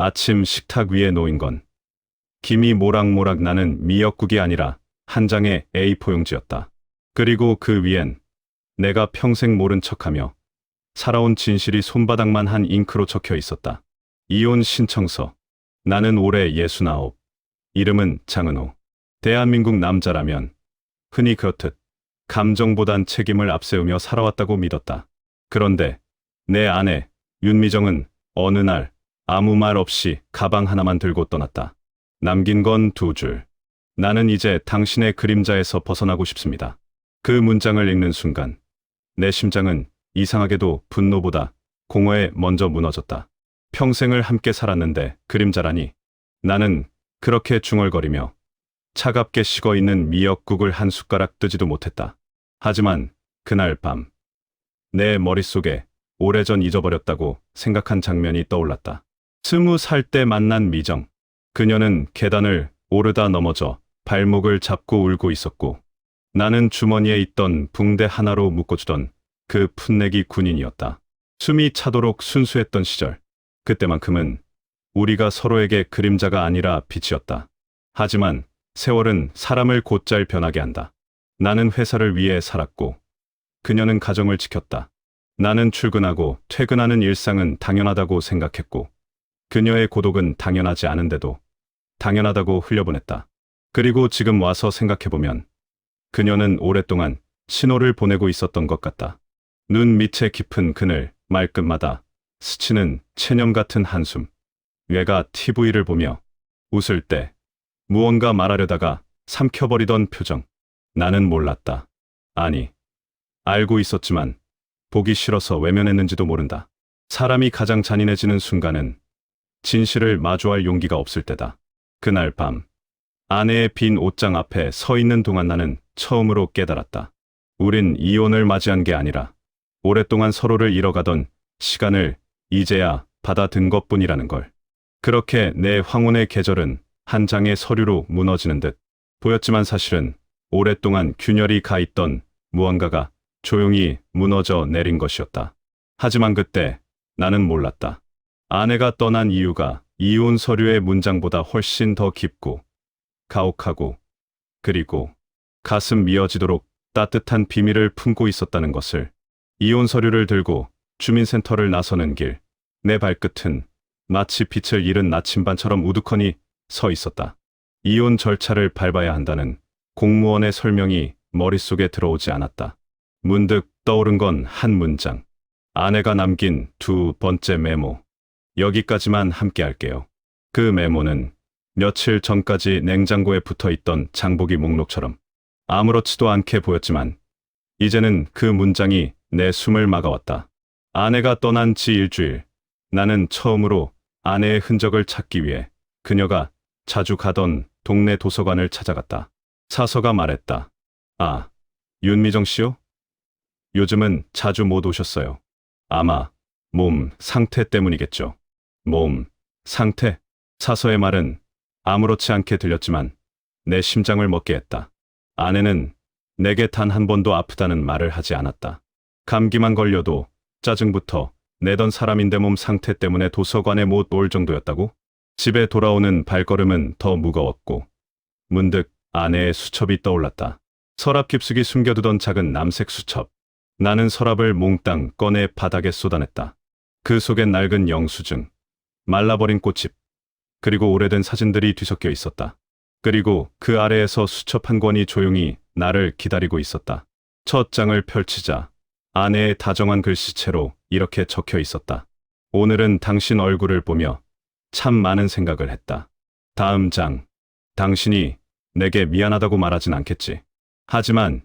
아침 식탁 위에 놓인 건 김이 모락모락 나는 미역국이 아니라 한 장의 A4 용지였다. 그리고 그 위엔 내가 평생 모른 척하며 살아온 진실이 손바닥만 한 잉크로 적혀 있었다. 이혼 신청서. 나는 올해 69. 이름은 장은호. 대한민국 남자라면 흔히 그렇듯 감정보단 책임을 앞세우며 살아왔다고 믿었다. 그런데 내 아내 윤미정은 어느 날 아무 말 없이 가방 하나만 들고 떠났다. 남긴 건 2줄. 나는 이제 당신의 그림자에서 벗어나고 싶습니다. 그 문장을 읽는 순간 내 심장은 이상하게도 분노보다 공허에 먼저 무너졌다. 평생을 함께 살았는데 그림자라니. 나는 그렇게 중얼거리며 차갑게 식어 있는 미역국을 한 숟가락 뜨지도 못했다. 하지만 그날 밤 내 머릿속에 오래전 잊어버렸다고 생각한 장면이 떠올랐다. 20살 때 만난 미정. 그녀는 계단을 오르다 넘어져 발목을 잡고 울고 있었고 나는 주머니에 있던 붕대 하나로 묶어주던 그 풋내기 군인이었다. 숨이 차도록 순수했던 시절. 그때만큼은 우리가 서로에게 그림자가 아니라 빛이었다. 하지만 세월은 사람을 곧잘 변하게 한다. 나는 회사를 위해 살았고 그녀는 가정을 지켰다. 나는 출근하고 퇴근하는 일상은 당연하다고 생각했고 그녀의 고독은 당연하지 않은데도 당연하다고 흘려보냈다. 그리고 지금 와서 생각해보면 그녀는 오랫동안 신호를 보내고 있었던 것 같다. 눈 밑의 깊은 그늘, 말끝마다 스치는 체념 같은 한숨. 얘가 TV를 보며 웃을 때 무언가 말하려다가 삼켜버리던 표정. 나는 몰랐다. 아니, 알고 있었지만 보기 싫어서 외면했는지도 모른다. 사람이 가장 잔인해지는 순간은 진실을 마주할 용기가 없을 때다. 그날 밤 아내의 빈 옷장 앞에 서 있는 동안 나는 처음으로 깨달았다. 우린 이혼을 맞이한 게 아니라 오랫동안 서로를 잃어가던 시간을 이제야 받아든 것뿐이라는 걸. 그렇게 내 황혼의 계절은 한 장의 서류로 무너지는 듯 보였지만 사실은 오랫동안 균열이 가 있던 무언가가 조용히 무너져 내린 것이었다. 하지만 그때 나는 몰랐다. 아내가 떠난 이유가 이혼 서류의 문장보다 훨씬 더 깊고 가혹하고 그리고 가슴 미어지도록 따뜻한 비밀을 품고 있었다는 것을. 이혼 서류를 들고 주민센터를 나서는 길. 내 발끝은 마치 빛을 잃은 나침반처럼 우두커니 서 있었다. 이혼 절차를 밟아야 한다는 공무원의 설명이 머릿속에 들어오지 않았다. 문득 떠오른 건 한 문장. 아내가 남긴 2번째 메모. 여기까지만 함께 할게요. 그 메모는 며칠 전까지 냉장고에 붙어있던 장보기 목록처럼 아무렇지도 않게 보였지만 이제는 그 문장이 내 숨을 막아왔다. 아내가 떠난 지 일주일. 나는 처음으로 아내의 흔적을 찾기 위해 그녀가 자주 가던 동네 도서관을 찾아갔다. 사서가 말했다. 아, 윤미정 씨요? 요즘은 자주 못 오셨어요. 아마 몸 상태 때문이겠죠. 몸 상태? 사서의 말은 아무렇지 않게 들렸지만 내 심장을 먹게 했다. 아내는 내게 단 한 번도 아프다는 말을 하지 않았다. 감기만 걸려도 짜증부터 내던 사람인데 몸 상태 때문에 도서관에 못 올 정도였다고? 집에 돌아오는 발걸음은 더 무거웠고 문득 아내의 수첩이 떠올랐다. 서랍 깊숙이 숨겨두던 작은 남색 수첩. 나는 서랍을 몽땅 꺼내 바닥에 쏟아냈다. 그 속엔 낡은 영수증, 말라버린 꽃집, 그리고 오래된 사진들이 뒤섞여 있었다. 그리고 그 아래에서 수첩 한 권이 조용히 나를 기다리고 있었다. 첫 장을 펼치자 아내의 다정한 글씨체로 이렇게 적혀 있었다. 오늘은 당신 얼굴을 보며 참 많은 생각을 했다. 다음 장. 당신이 내게 미안하다고 말하진 않겠지. 하지만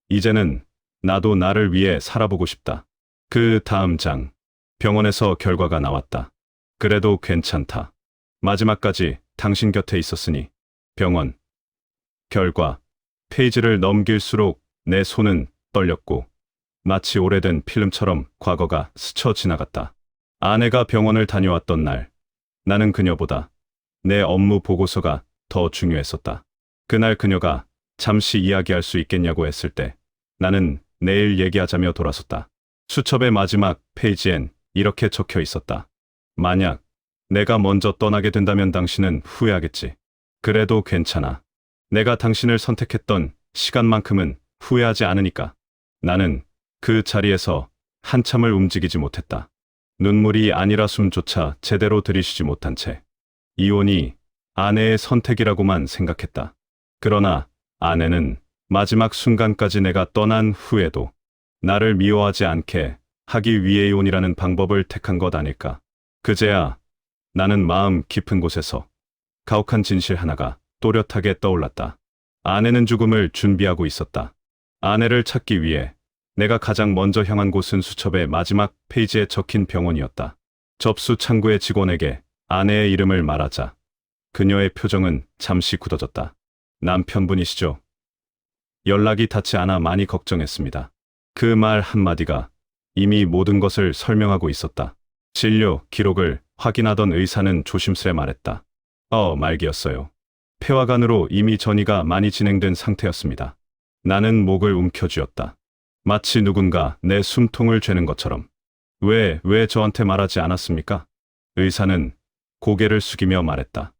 이제는 나도 나를 위해 살아보고 싶다. 그 다음 장. 병원에서 결과가 나왔다. 그래도 괜찮다. 마지막까지 당신 곁에 있었으니. 병원. 결과. 페이지를 넘길수록 내 손은 떨렸고 마치 오래된 필름처럼 과거가 스쳐 지나갔다. 아내가 병원을 다녀왔던 날. 나는 그녀보다 내 업무 보고서가 더 중요했었다. 그날 그녀가 잠시 이야기할 수 있겠냐고 했을 때 나는 내일 얘기하자며 돌아섰다. 수첩의 마지막 페이지엔 이렇게 적혀 있었다. 만약 내가 먼저 떠나게 된다면 당신은 후회하겠지. 그래도 괜찮아. 내가 당신을 선택했던 시간만큼은 후회하지 않으니까. 나는 그 자리에서 한참을 움직이지 못했다. 눈물이 아니라 숨조차 제대로 들이쉬지 못한 채 이혼이 아내의 선택이라고만 생각했다. 그러나 아내는 마지막 순간까지 내가 떠난 후에도 나를 미워하지 않게 하기 위해 이혼이라는 방법을 택한 것 아닐까. 그제야 나는 마음 깊은 곳에서 가혹한 진실 하나가 또렷하게 떠올랐다. 아내는 죽음을 준비하고 있었다. 아내를 찾기 위해 내가 가장 먼저 향한 곳은 수첩의 마지막 페이지에 적힌 병원이었다. 접수 창구의 직원에게 아내의 이름을 말하자 그녀의 표정은 잠시 굳어졌다. 남편분이시죠? 연락이 닿지 않아 많이 걱정했습니다. 그 말 한마디가 이미 모든 것을 설명하고 있었다. 진료 기록을 확인하던 의사는 조심스레 말했다. 말기였어요. 폐화관으로 이미 전이가 많이 진행된 상태였습니다. 나는 목을 움켜쥐었다. 마치 누군가 내 숨통을 죄는 것처럼. 왜 저한테 말하지 않았습니까? 의사는 고개를 숙이며 말했다.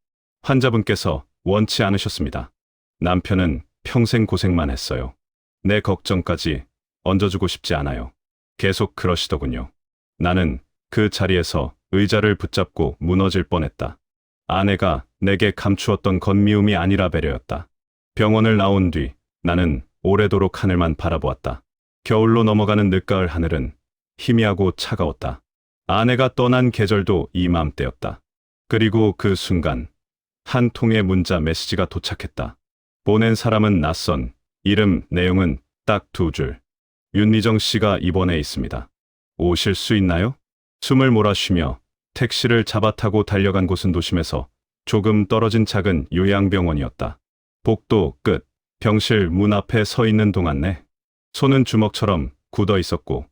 환자분께서 원치 않으셨습니다. 남편은 평생 고생만 했어요. 내 걱정까지 얹어주고 싶지 않아요. 계속 그러시더군요. 나는 그 자리에서 의자를 붙잡고 무너질 뻔했다. 아내가 내게 감추었던 건미움이 아니라 배려였다. 병원을 나온 뒤 나는 오래도록 하늘만 바라보았다. 겨울로 넘어가는 늦가을 하늘은 희미하고 차가웠다. 아내가 떠난 계절도 이맘때였다. 그리고 그 순간 한 통의 문자 메시지가 도착했다. 보낸 사람은 낯선, 이름, 내용은 딱 2줄. 윤미정 씨가 입원해 있습니다. 오실 수 있나요? 숨을 몰아쉬며 택시를 잡아타고 달려간 곳은 도심에서 조금 떨어진 작은 요양병원이었다. 복도 끝, 병실 문 앞에 서 있는 동안 내 손은 주먹처럼 굳어 있었고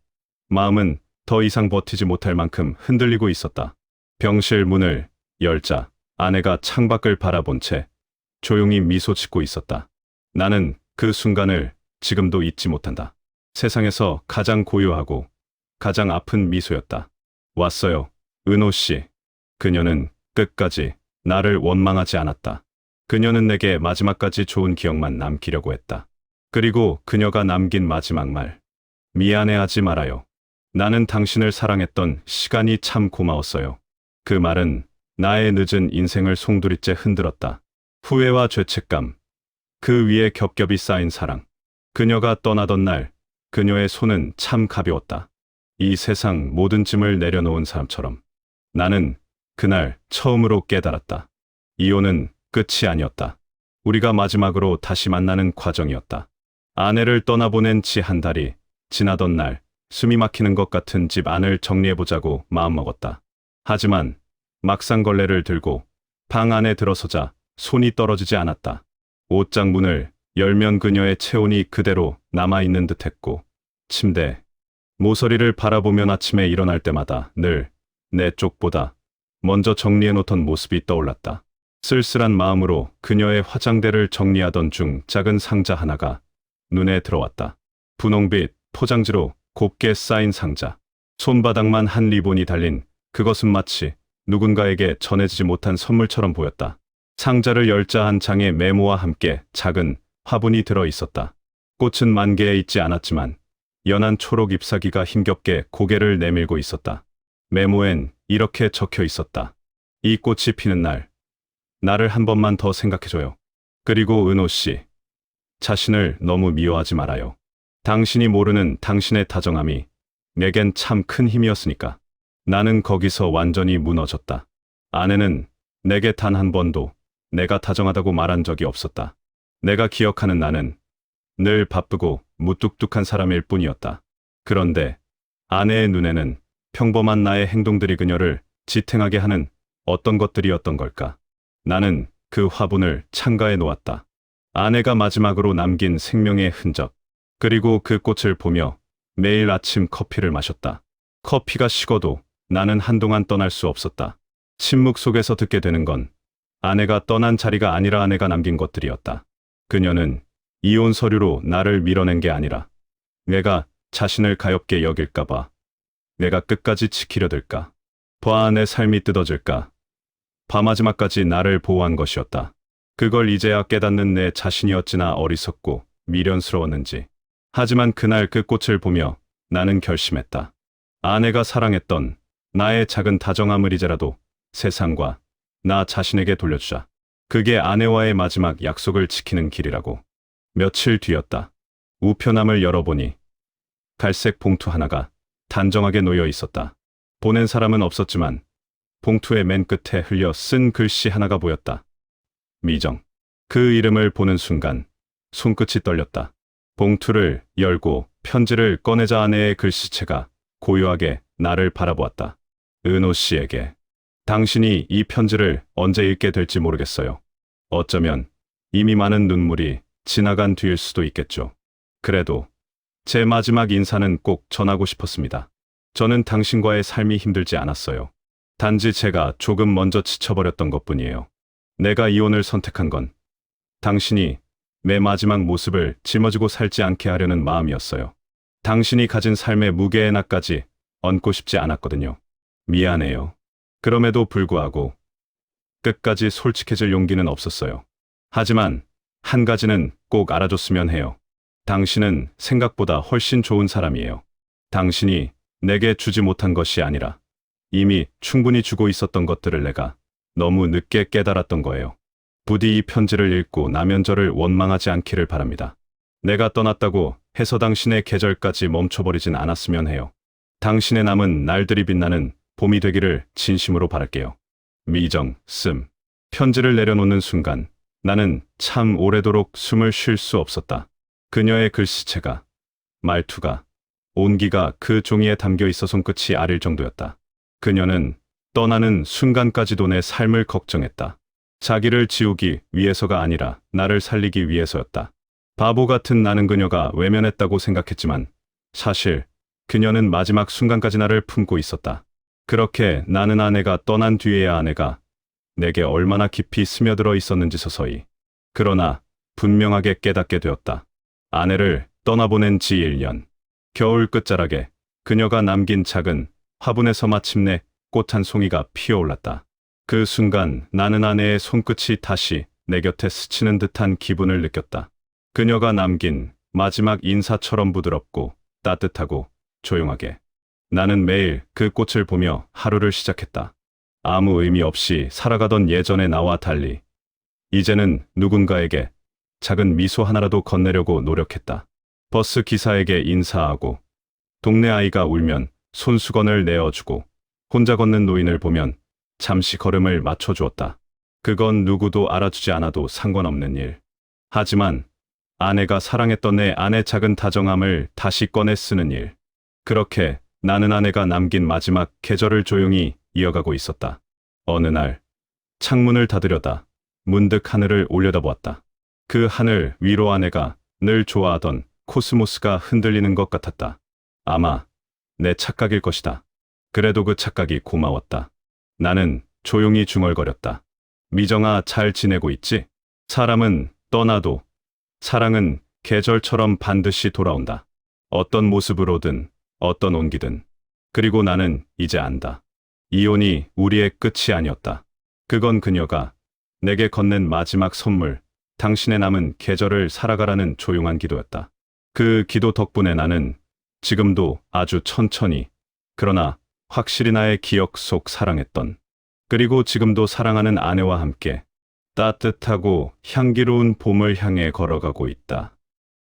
마음은 더 이상 버티지 못할 만큼 흔들리고 있었다. 병실 문을 열자 아내가 창밖을 바라본 채 조용히 미소 짓고 있었다. 나는 그 순간을 지금도 잊지 못한다. 세상에서 가장 고요하고 가장 아픈 미소였다. 왔어요, 은호 씨. 그녀는 끝까지 나를 원망하지 않았다. 그녀는 내게 마지막까지 좋은 기억만 남기려고 했다. 그리고 그녀가 남긴 마지막 말. 미안해하지 말아요. 나는 당신을 사랑했던 시간이 참 고마웠어요. 그 말은 나의 늦은 인생을 송두리째 흔들었다. 후회와 죄책감, 그 위에 겹겹이 쌓인 사랑. 그녀가 떠나던 날 그녀의 손은 참 가벼웠다. 이 세상 모든 짐을 내려놓은 사람처럼. 나는 그날 처음으로 깨달았다. 이혼은 끝이 아니었다. 우리가 마지막으로 다시 만나는 과정이었다. 아내를 떠나보낸 지 한 달이 지나던 날 숨이 막히는 것 같은 집 안을 정리해보자고 마음먹었다. 하지만 막상 걸레를 들고 방 안에 들어서자 손이 떨어지지 않았다. 옷장 문을 열면 그녀의 체온이 그대로 남아있는 듯했고 침대, 모서리를 바라보면 아침에 일어날 때마다 늘 내 쪽보다 먼저 정리해놓던 모습이 떠올랐다. 쓸쓸한 마음으로 그녀의 화장대를 정리하던 중 작은 상자 하나가 눈에 들어왔다. 분홍빛 포장지로 곱게 쌓인 상자. 손바닥만 한 리본이 달린 그것은 마치 누군가에게 전해지지 못한 선물처럼 보였다. 상자를 열자 한 장의 메모와 함께 작은 화분이 들어 있었다. 꽃은 만개해 있지 않았지만 연한 초록 잎사귀가 힘겹게 고개를 내밀고 있었다. 메모엔 이렇게 적혀 있었다. 이 꽃이 피는 날, 나를 한 번만 더 생각해줘요. 그리고 은호 씨, 자신을 너무 미워하지 말아요. 당신이 모르는 당신의 다정함이 내겐 참 큰 힘이었으니까. 나는 거기서 완전히 무너졌다. 아내는 내게 단 한 번도 내가 다정하다고 말한 적이 없었다. 내가 기억하는 나는 늘 바쁘고 무뚝뚝한 사람일 뿐이었다. 그런데 아내의 눈에는 평범한 나의 행동들이 그녀를 지탱하게 하는 어떤 것들이었던 걸까? 나는 그 화분을 창가에 놓았다. 아내가 마지막으로 남긴 생명의 흔적, 그리고 그 꽃을 보며 매일 아침 커피를 마셨다. 커피가 식어도 나는 한동안 떠날 수 없었다. 침묵 속에서 듣게 되는 건 아내가 떠난 자리가 아니라 아내가 남긴 것들이었다. 그녀는 이혼 서류로 나를 밀어낸 게 아니라 내가 자신을 가엾게 여길까봐, 내가 끝까지 지키려 들까, 봐 내 삶이 뜯어질까, 밤마지막까지 나를 보호한 것이었다. 그걸 이제야 깨닫는 내 자신이 어찌나 어리석고 미련스러웠는지. 하지만 그날 그 꽃을 보며 나는 결심했다. 아내가 사랑했던 나의 작은 다정함을 이제라도 세상과 나 자신에게 돌려주자. 그게 아내와의 마지막 약속을 지키는 길이라고. 며칠 뒤였다. 우편함을 열어보니 갈색 봉투 하나가 단정하게 놓여 있었다. 보낸 사람은 없었지만 봉투의 맨 끝에 흘려 쓴 글씨 하나가 보였다. 미정. 그 이름을 보는 순간 손끝이 떨렸다. 봉투를 열고 편지를 꺼내자 아내의 글씨체가 고요하게 나를 바라보았다. 은호 씨에게. 당신이 이 편지를 언제 읽게 될지 모르겠어요. 어쩌면 이미 많은 눈물이 지나간 뒤일 수도 있겠죠. 그래도 제 마지막 인사는 꼭 전하고 싶었습니다. 저는 당신과의 삶이 힘들지 않았어요. 단지 제가 조금 먼저 지쳐버렸던 것뿐이에요. 내가 이혼을 선택한 건 당신이 내 마지막 모습을 짊어지고 살지 않게 하려는 마음이었어요. 당신이 가진 삶의 무게의 낫까지 얹고 싶지 않았거든요. 미안해요. 그럼에도 불구하고 끝까지 솔직해질 용기는 없었어요. 하지만 한 가지는 꼭 알아줬으면 해요. 당신은 생각보다 훨씬 좋은 사람이에요. 당신이 내게 주지 못한 것이 아니라 이미 충분히 주고 있었던 것들을 내가 너무 늦게 깨달았던 거예요. 부디 이 편지를 읽고 나면 저를 원망하지 않기를 바랍니다. 내가 떠났다고 해서 당신의 계절까지 멈춰버리진 않았으면 해요. 당신의 남은 날들이 빛나는 봄이 되기를 진심으로 바랄게요. 미정, 씀. 편지를 내려놓는 순간 나는 참 오래도록 숨을 쉴 수 없었다. 그녀의 글씨체가, 말투가, 온기가 그 종이에 담겨 있어 손끝이 아릴 정도였다. 그녀는 떠나는 순간까지도 내 삶을 걱정했다. 자기를 지우기 위해서가 아니라 나를 살리기 위해서였다. 바보 같은 나는 그녀가 외면했다고 생각했지만 사실 그녀는 마지막 순간까지 나를 품고 있었다. 그렇게 나는 아내가 떠난 뒤에야 아내가 내게 얼마나 깊이 스며들어 있었는지 서서히. 그러나 분명하게 깨닫게 되었다. 아내를 떠나보낸 지 1년. 겨울 끝자락에 그녀가 남긴 작은 화분에서 마침내 꽃 한 송이가 피어올랐다. 그 순간 나는 아내의 손끝이 다시 내 곁에 스치는 듯한 기분을 느꼈다. 그녀가 남긴 마지막 인사처럼 부드럽고 따뜻하고 조용하게. 나는 매일 그 꽃을 보며 하루를 시작했다. 아무 의미 없이 살아가던 예전의 나와 달리 이제는 누군가에게 작은 미소 하나라도 건네려고 노력했다. 버스 기사에게 인사하고 동네 아이가 울면 손수건을 내어주고 혼자 걷는 노인을 보면 잠시 걸음을 맞춰주었다. 그건 누구도 알아주지 않아도 상관없는 일. 하지만 아내가 사랑했던 내 안의 작은 다정함을 다시 꺼내 쓰는 일. 그렇게 나는 아내가 남긴 마지막 계절을 조용히 이어가고 있었다. 어느 날 창문을 닫으려다 문득 하늘을 올려다보았다. 그 하늘 위로 아내가 늘 좋아하던 코스모스가 흔들리는 것 같았다. 아마 내 착각일 것이다. 그래도 그 착각이 고마웠다. 나는 조용히 중얼거렸다. 미정아, 잘 지내고 있지? 사람은 떠나도 사랑은 계절처럼 반드시 돌아온다. 어떤 모습으로든 어떤 온기든. 그리고 나는 이제 안다. 이혼이 우리의 끝이 아니었다. 그건 그녀가 내게 건넨 마지막 선물, 당신의 남은 계절을 살아가라는 조용한 기도였다. 그 기도 덕분에 나는 지금도 아주 천천히, 그러나 확실히 나의 기억 속 사랑했던, 그리고 지금도 사랑하는 아내와 함께 따뜻하고 향기로운 봄을 향해 걸어가고 있다.